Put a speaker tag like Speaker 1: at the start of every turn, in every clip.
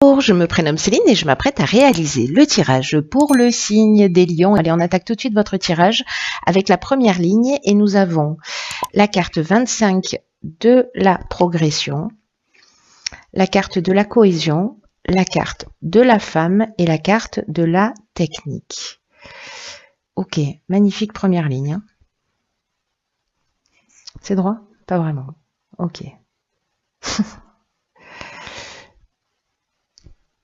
Speaker 1: Bonjour, je me prénomme Céline et je m'apprête à réaliser le tirage pour le signe des lions. Allez, on attaque tout de suite votre tirage avec la première ligne et nous avons la carte 25 de la progression, la carte de la cohésion, la carte de la femme et la carte de la technique. Ok, magnifique première ligne. Hein. C'est droit? Pas vraiment. Ok.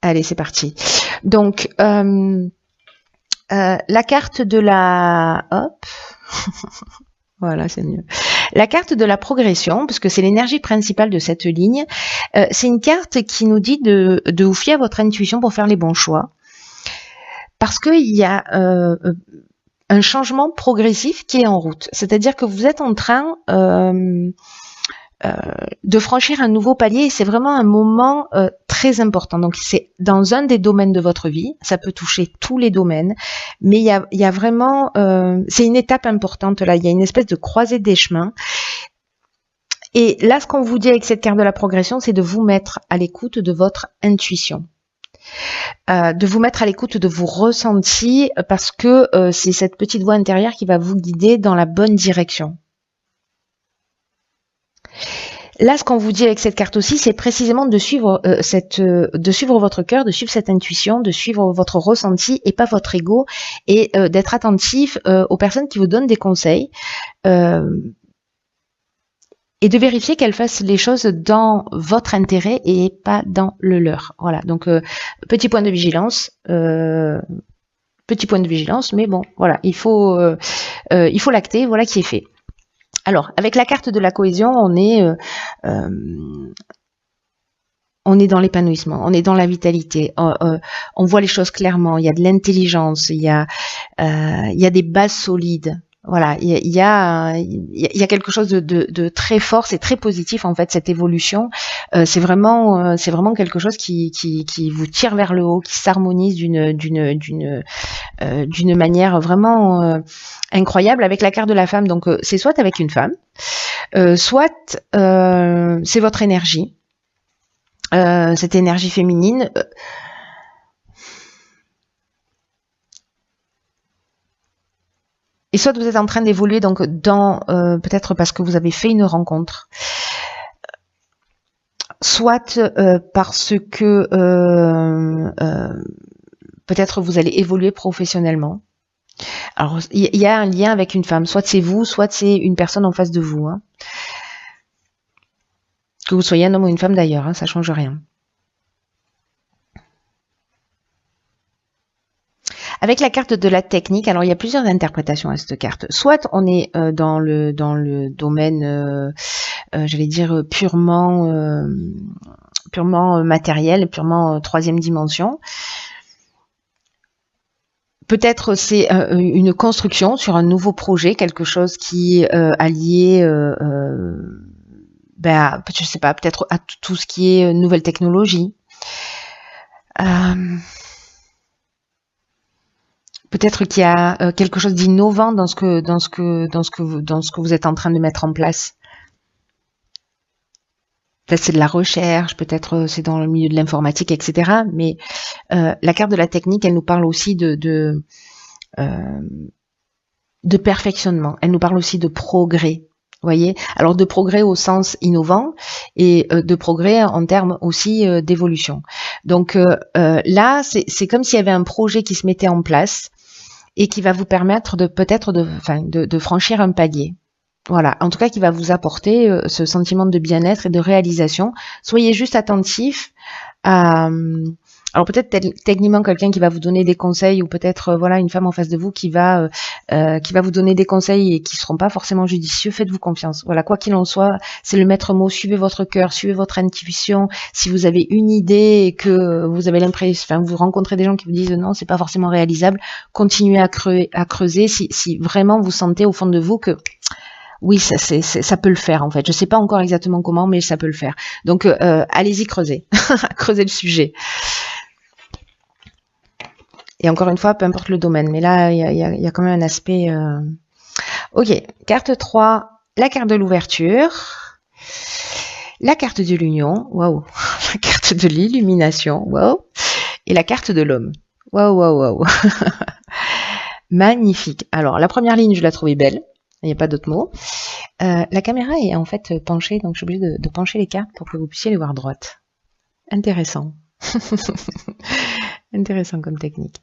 Speaker 1: Allez, c'est parti. Donc, la carte de la... Hop. Voilà, c'est mieux. La carte de la progression, parce que c'est l'énergie principale de cette ligne, c'est une carte qui nous dit de vous fier à votre intuition pour faire les bons choix. Parce qu'il y a un changement progressif qui est en route. C'est-à-dire que vous êtes en train... de franchir un nouveau palier et c'est vraiment un moment très important. Donc c'est dans un des domaines de votre vie, ça peut toucher tous les domaines, mais il y a vraiment, c'est une étape importante là, il y a une espèce de croisée des chemins. Et là, ce qu'on vous dit avec cette carte de la progression, c'est de vous mettre à l'écoute de votre intuition. De vous mettre à l'écoute de vos ressentis parce que c'est cette petite voix intérieure qui va vous guider dans la bonne direction. Là, ce qu'on vous dit avec cette carte aussi, c'est précisément de suivre de suivre votre cœur, de suivre cette intuition, de suivre votre ressenti et pas votre ego, et d'être attentif aux personnes qui vous donnent des conseils et de vérifier qu'elles fassent les choses dans votre intérêt et pas dans le leur. Voilà. Donc petit point de vigilance. Petit point de vigilance, mais bon, voilà, il faut l'acter. Voilà qui est fait. Alors, avec la carte de la cohésion, on est dans l'épanouissement, on est dans la vitalité, on voit les choses clairement, il y a de l'intelligence, il y a des bases solides. Voilà, il y a quelque chose de très fort, c'est très positif en fait cette évolution. C'est vraiment quelque chose qui vous tire vers le haut, qui s'harmonise d'une manière vraiment incroyable avec la carte de la femme. Donc c'est soit avec une femme, soit c'est votre énergie, cette énergie féminine. Et soit vous êtes en train d'évoluer donc dans peut-être parce que vous avez fait une rencontre, soit parce que peut-être vous allez évoluer professionnellement. Alors il y a un lien avec une femme, soit c'est vous, soit c'est une personne en face de vous. Hein. Que vous soyez un homme ou une femme d'ailleurs, hein, ça change rien. Avec la carte de la technique, alors il y a plusieurs interprétations à cette carte. Soit on est dans le domaine, j'allais dire purement matériel, purement troisième dimension. Peut-être c'est une construction sur un nouveau projet, quelque chose qui est allié, je sais pas, peut-être à tout ce qui est nouvelle technologie. Peut-être qu'il y a quelque chose d'innovant dans ce que vous êtes en train de mettre en place. Peut-être c'est de la recherche, peut-être c'est dans le milieu de l'informatique, etc. Mais la carte de la technique, elle nous parle aussi de perfectionnement. Elle nous parle aussi de progrès. Voyez, alors de progrès au sens innovant et de progrès en termes aussi d'évolution. Donc là, c'est comme s'il y avait un projet qui se mettait en place et qui va vous permettre de franchir un palier. Voilà, en tout cas qui va vous apporter ce sentiment de bien-être et de réalisation. Soyez juste attentif à... Alors peut-être techniquement quelqu'un qui va vous donner des conseils ou peut-être voilà une femme en face de vous qui va vous donner des conseils et qui seront pas forcément judicieux. Faites-vous confiance. Voilà, quoi qu'il en soit, c'est le maître mot. Suivez votre cœur, suivez votre intuition. Si vous avez une idée et que vous avez l'impression, vous rencontrez des gens qui vous disent non, c'est pas forcément réalisable, continuez à creuser. Si vraiment vous sentez au fond de vous que oui, ça peut le faire en fait. Je sais pas encore exactement comment, mais ça peut le faire. Donc allez-y creuser, creuser le sujet. Et encore une fois, peu importe le domaine. Mais là, il y a quand même un aspect... Ok, carte 3, la carte de l'ouverture. La carte de l'union. Waouh, la carte de l'illumination, wow, et la carte de l'homme. Waouh, waouh, waouh. Magnifique. Alors, la première ligne, je la trouvais belle. Il n'y a pas d'autre mot. La caméra est en fait penchée, donc je suis obligée de pencher les cartes pour que vous puissiez les voir droites. Intéressant. Intéressant comme technique.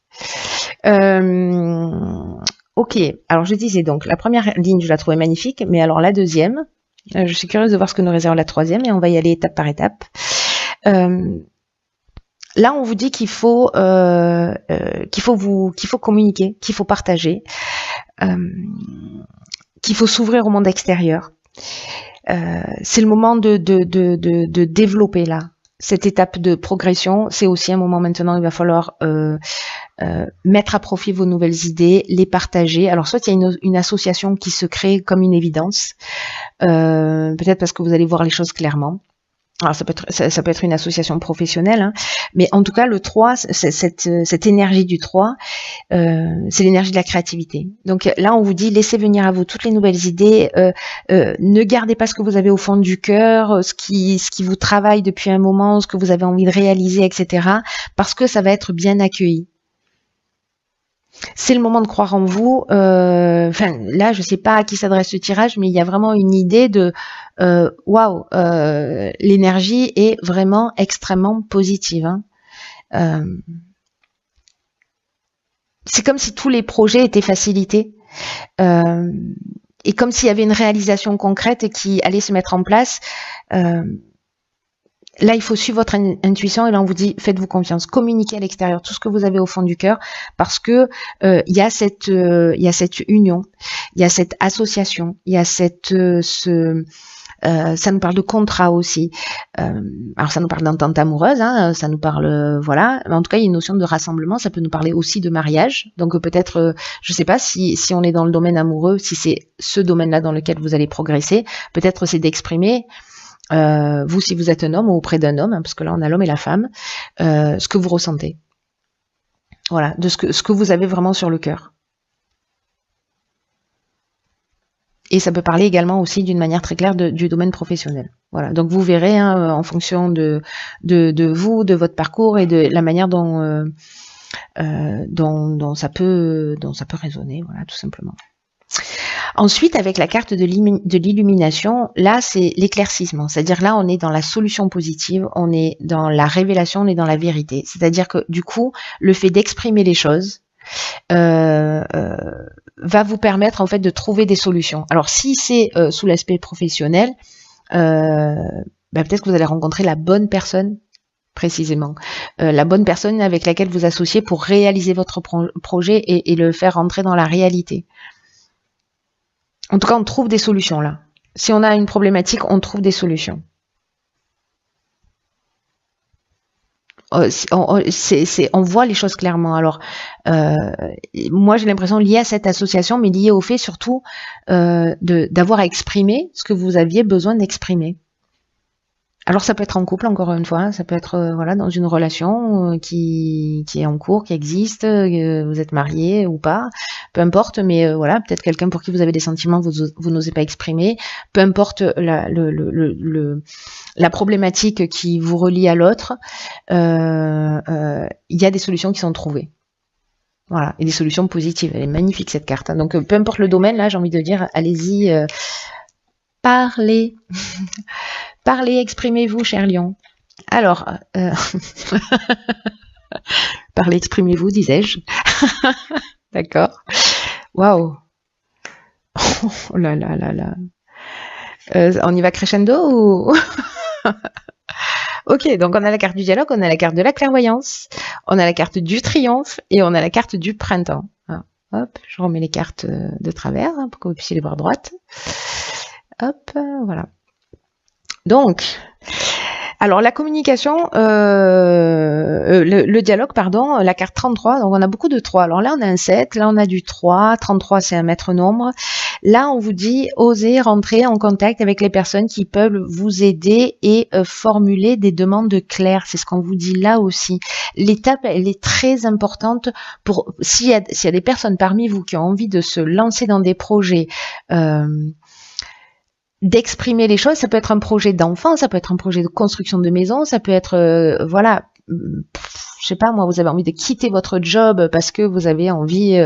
Speaker 1: Ok, alors je disais donc, la première ligne, je la trouvais magnifique, mais alors la deuxième, je suis curieuse de voir ce que nous réserve la troisième, et on va y aller étape par étape. Là, on vous dit qu'il faut communiquer, qu'il faut partager, qu'il faut s'ouvrir au monde extérieur. C'est le moment de développer là. Cette étape de progression, c'est aussi un moment maintenant où il va falloir mettre à profit vos nouvelles idées, les partager. Alors soit il y a une association qui se crée comme une évidence, peut-être parce que vous allez voir les choses clairement. Alors ça peut être une association professionnelle, hein, mais en tout cas le 3, cette énergie du 3, c'est l'énergie de la créativité. Donc là on vous dit laissez venir à vous toutes les nouvelles idées, ne gardez pas ce que vous avez au fond du cœur, ce qui vous travaille depuis un moment, ce que vous avez envie de réaliser, etc. Parce que ça va être bien accueilli. C'est le moment de croire en vous. Enfin, là, je sais pas à qui s'adresse ce tirage, mais il y a vraiment une idée de waouh, l'énergie est vraiment extrêmement positive. Hein. C'est comme si tous les projets étaient facilités. Et comme s'il y avait une réalisation concrète qui allait se mettre en place. Là, il faut suivre votre intuition et là, on vous dit, faites-vous confiance, communiquez à l'extérieur tout ce que vous avez au fond du cœur parce que il y a cette union, il y a cette association, il y a ça nous parle de contrat aussi. Alors, ça nous parle d'entente amoureuse, hein, ça nous parle, voilà. Mais en tout cas, il y a une notion de rassemblement. Ça peut nous parler aussi de mariage. Donc, peut-être, je sais pas si on est dans le domaine amoureux, si c'est ce domaine-là dans lequel vous allez progresser. Peut-être c'est d'exprimer. Vous, si vous êtes un homme ou auprès d'un homme, hein, parce que là on a l'homme et la femme, ce que vous ressentez. Voilà, de ce que vous avez vraiment sur le cœur. Et ça peut parler également aussi d'une manière très claire du domaine professionnel. Voilà, donc vous verrez hein, en fonction de vous, de votre parcours et de la manière dont ça peut résonner, voilà, tout simplement. Ensuite, avec la carte de l'illumination, là, c'est l'éclaircissement. C'est-à-dire là, on est dans la solution positive, on est dans la révélation, on est dans la vérité. C'est-à-dire que du coup, le fait d'exprimer les choses va vous permettre en fait de trouver des solutions. Alors, si c'est sous l'aspect professionnel, peut-être que vous allez rencontrer la bonne personne précisément, la bonne personne avec laquelle vous associez pour réaliser votre projet et le faire rentrer dans la réalité. En tout cas, on trouve des solutions là. Si on a une problématique, on trouve des solutions. On voit les choses clairement. Alors, moi, j'ai l'impression liée à cette association, mais liée au fait surtout d'avoir à exprimer ce que vous aviez besoin d'exprimer. Alors ça peut être en couple, encore une fois, hein, ça peut être voilà dans une relation qui est en cours, qui existe, vous êtes marié ou pas, peu importe, mais voilà, peut-être quelqu'un pour qui vous avez des sentiments, vous n'osez pas exprimer, peu importe la problématique qui vous relie à l'autre, il y a des solutions qui sont trouvées. Voilà, et des solutions positives. Elle est magnifique cette carte. Hein. Donc peu importe le domaine, là j'ai envie de dire, allez-y, parlez. Parlez, exprimez-vous, cher lion. Alors, parlez, exprimez-vous, disais-je. D'accord. Waouh. Oh là là là là. On y va crescendo ou... Ok, donc on a la carte du dialogue, on a la carte de la clairvoyance, on a la carte du triomphe et on a la carte du printemps. Ah, hop, je remets les cartes de travers hein, pour que vous puissiez les voir droites. Hop, voilà. Donc, alors la communication, le dialogue, pardon, la carte 33, donc on a beaucoup de 3. Alors là, on a un 7, là on a du 3, 33 c'est un maître nombre. Là, on vous dit, osez rentrer en contact avec les personnes qui peuvent vous aider et formuler des demandes claires. C'est ce qu'on vous dit là aussi. L'étape, elle est très importante pour, s'il y a des personnes parmi vous qui ont envie de se lancer dans des projets, d'exprimer les choses. Ça peut être un projet d'enfant, ça peut être un projet de construction de maison, ça peut être, voilà, je sais pas moi, vous avez envie de quitter votre job parce que vous avez envie,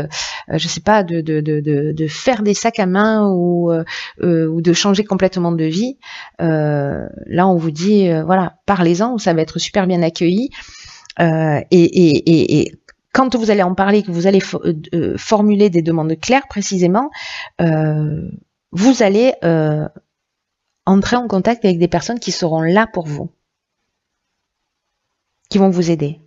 Speaker 1: je sais pas, de faire des sacs à main ou de changer complètement de vie. Là, on vous dit, voilà, parlez-en, ça va être super bien accueilli. Et quand vous allez en parler, que vous allez formuler des demandes claires précisément, vous allez entrer en contact avec des personnes qui seront là pour vous, qui vont vous aider.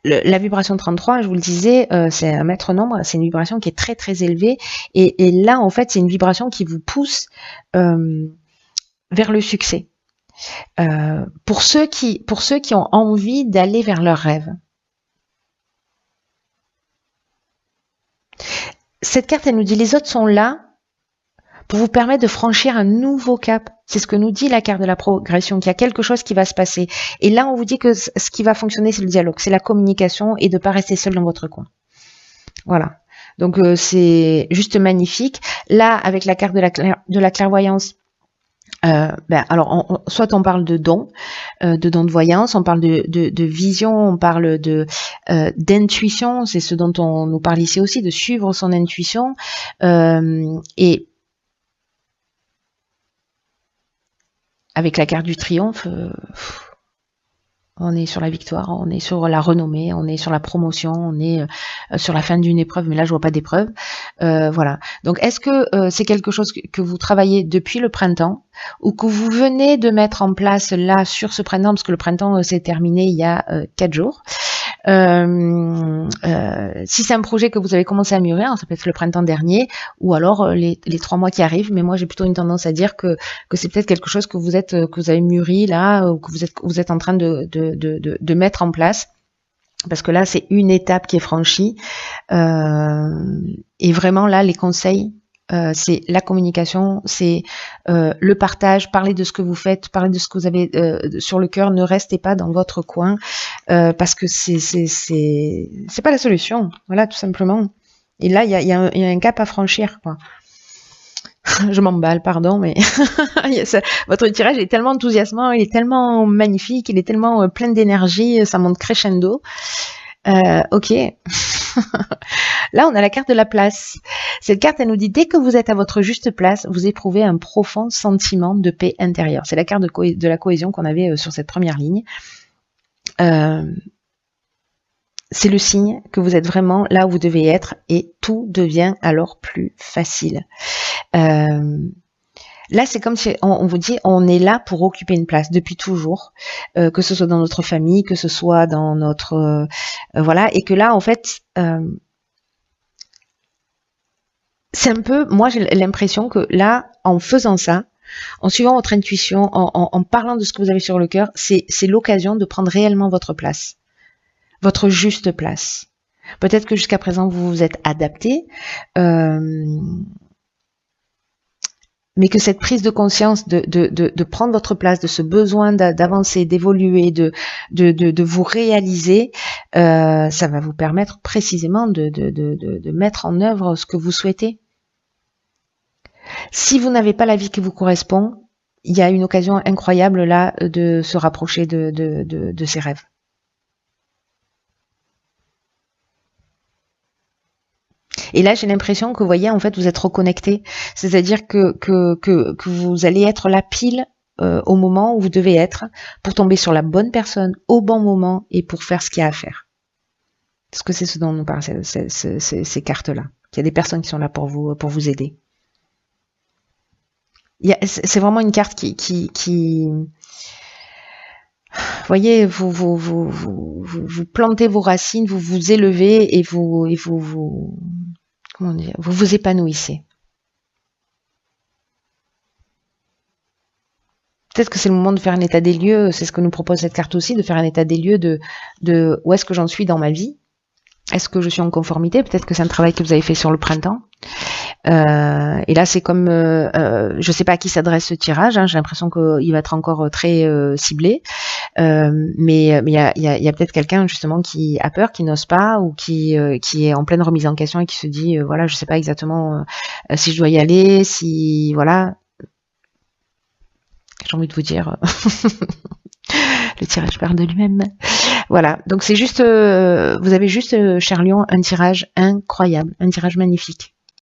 Speaker 1: La vibration 33, je vous le disais, c'est un maître nombre, c'est une vibration qui est très très élevée, et là en fait c'est une vibration qui vous pousse vers le succès. Pour ceux qui ont envie d'aller vers leurs rêves. Cette carte, elle nous dit les autres sont là pour vous permettre de franchir un nouveau cap. C'est ce que nous dit la carte de la progression, qu'il y a quelque chose qui va se passer. Et là, on vous dit que ce qui va fonctionner, c'est le dialogue, c'est la communication et de ne pas rester seul dans votre coin. Voilà. Donc, c'est juste magnifique. Là, avec la carte de la clairvoyance, alors, soit on parle de dons de voyance, on parle de vision, on parle d'intuition, c'est ce dont on nous parle ici aussi, de suivre son intuition, et avec la carte du triomphe, on est sur la victoire, on est sur la renommée, on est sur la promotion, on est sur la fin d'une épreuve, mais là je vois pas d'épreuve. Voilà. Donc est-ce que c'est quelque chose que vous travaillez depuis le printemps ou que vous venez de mettre en place là sur ce printemps, parce que le printemps s'est terminé il y a 4 jours. Si c'est un projet que vous avez commencé à mûrir, ça peut être le printemps dernier, ou alors les 3 mois qui arrivent, mais moi j'ai plutôt une tendance à dire que c'est peut-être quelque chose que vous avez mûri là, ou que vous êtes en train de mettre en place. Parce que là, c'est une étape qui est franchie. Et vraiment, là, les conseils, c'est la communication, c'est le partage, parler de ce que vous faites, parler de ce que vous avez sur le cœur. Ne restez pas dans votre coin, parce que c'est pas la solution. Voilà, tout simplement. Et là, il y a un cap à franchir, quoi. Je m'emballe, pardon, mais votre tirage est tellement enthousiasmant, il est tellement magnifique, il est tellement plein d'énergie, ça monte crescendo. Ok. Là, on a la carte de la place. Cette carte, elle nous dit, dès que vous êtes à votre juste place, vous éprouvez un profond sentiment de paix intérieure. C'est la carte de la cohésion qu'on avait sur cette première ligne. C'est le signe que vous êtes vraiment là où vous devez être et tout devient alors plus facile. Là, c'est comme si on vous dit, on est là pour occuper une place depuis toujours, que ce soit dans notre famille, que ce soit dans notre voilà, et que là, en fait, c'est un peu, moi, j'ai l'impression que là, en faisant ça, en suivant votre intuition, en parlant de ce que vous avez sur le cœur, c'est l'occasion de prendre réellement votre place, votre juste place. Peut-être que jusqu'à présent, vous vous êtes adapté. Mais que cette prise de conscience de prendre votre place, de ce besoin d'avancer, d'évoluer, de vous réaliser, ça va vous permettre précisément de mettre en œuvre ce que vous souhaitez. Si vous n'avez pas la vie qui vous correspond, il y a une occasion incroyable là de se rapprocher de ses rêves. Et là, j'ai l'impression que, vous voyez, en fait, vous êtes reconnecté. C'est-à-dire que vous allez être là pile au moment où vous devez être pour tomber sur la bonne personne au bon moment et pour faire ce qu'il y a à faire. Parce que c'est ce dont nous parlent ces cartes-là. Il y a des personnes qui sont là pour vous aider. C'est vraiment une carte qui vous voyez, vous plantez vos racines, vous vous élevez et comment dire, vous vous épanouissez. Peut-être que c'est le moment de faire un état des lieux, c'est ce que nous propose cette carte aussi, de faire un état des lieux de où est-ce que j'en suis dans ma vie. Est-ce que je suis en conformité? Peut-être que c'est un travail que vous avez fait sur le printemps. Et là, c'est comme, je sais pas à qui s'adresse ce tirage, hein, j'ai l'impression qu'il va être encore très ciblé, mais il y a peut-être quelqu'un justement qui a peur, qui n'ose pas, ou qui est en pleine remise en question et qui se dit, voilà, je sais pas exactement si je dois y aller, si voilà. J'ai envie de vous dire, le tirage parle de lui-même. Voilà, donc c'est juste, vous avez juste, cher Lion, un tirage incroyable, un tirage magnifique.